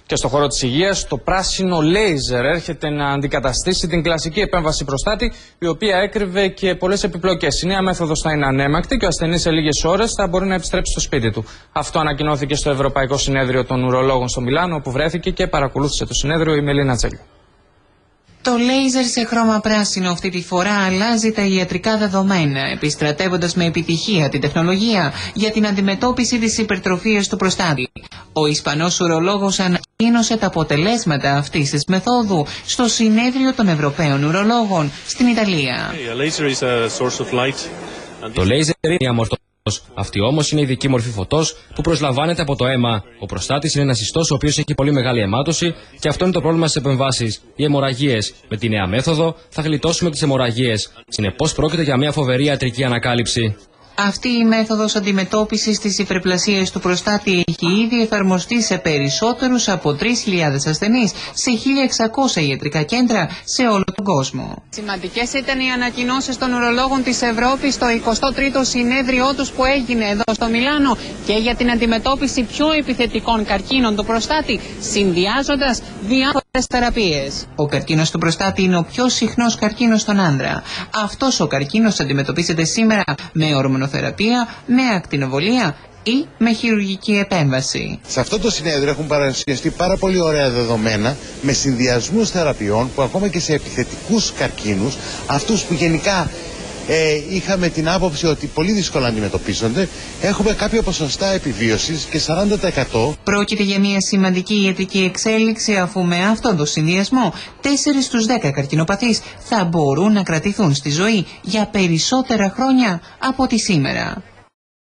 Και στον χώρο της υγείας, το πράσινο λέιζερ έρχεται να αντικαταστήσει την κλασική επέμβαση προστάτη, η οποία έκρυβε και πολλές επιπλοκές. Η νέα μέθοδος θα είναι ανέμακτη και ο ασθενής σε λίγες ώρες θα μπορεί να επιστρέψει στο σπίτι του. Αυτό ανακοινώθηκε στο Ευρωπαϊκό Συνέδριο των Ουρολόγων στο Μιλάνο, όπου βρέθηκε και παρακολούθησε το συνέδριο η Μελίνα Τζέλιο. Το λέιζερ σε χρώμα πράσινο αυτή τη φορά αλλάζει τα ιατρικά δεδομένα, επιστρατεύοντας με επιτυχία την τεχνολογία για την αντιμετώπιση της υπερτροφίας του προστάτη. Ο Ισπανός ουρολόγος ανακοίνωσε τα αποτελέσματα αυτής της μεθόδου στο Συνέδριο των Ευρωπαίων Ουρολόγων στην Ιταλία. Το λέιζερ είναι μια μορφή. Αυτή όμως είναι η ειδική μορφή φωτός που προσλαμβάνεται από το αίμα. Ο προστάτης είναι ένας ιστός ο οποίος έχει πολύ μεγάλη αιμάτωση και αυτό είναι το πρόβλημα στις επεμβάσεις. Οι αιμορραγίες. Με τη νέα μέθοδο θα γλιτώσουμε τις αιμορραγίες. Συνεπώς πρόκειται για μια φοβερή ιατρική ανακάλυψη. Αυτή η μέθοδος αντιμετώπισης της υπερπλασίας του προστάτη έχει ήδη εφαρμοστεί σε περισσότερους από 3.000 ασθενείς σε 1.600 ιατρικά κέντρα σε όλο τον κόσμο. Σημαντικές ήταν οι ανακοινώσεις των ουρολόγων της Ευρώπης στο 23ο συνέδριό τους που έγινε εδώ στο Μιλάνο και για την αντιμετώπιση πιο επιθετικών καρκίνων του προστάτη, συνδυάζοντας διάφορες θεραπείες. Ο καρκίνος του προστάτη είναι ο πιο συχνός καρκίνος στον άντρα. Αυτός ο καρκίνος αντιμετωπίζεται σήμερα με ορμονοθεραπεία, με ακτινοβολία ή με χειρουργική επέμβαση. Σε αυτό το συνέδριο έχουν παρουσιαστεί πάρα πολύ ωραία δεδομένα με συνδυασμούς θεραπείων που ακόμα και σε επιθετικούς καρκίνους, αυτούς που γενικά είχαμε την άποψη ότι πολύ δύσκολα αντιμετωπίζονται, έχουμε κάποια ποσοστά επιβίωσης και 40%. Πρόκειται για μια σημαντική ιατρική εξέλιξη, αφού με αυτόν τον συνδυασμό 4 στους 10 καρκινοπαθείς θα μπορούν να κρατηθούν στη ζωή για περισσότερα χρόνια από τη σήμερα.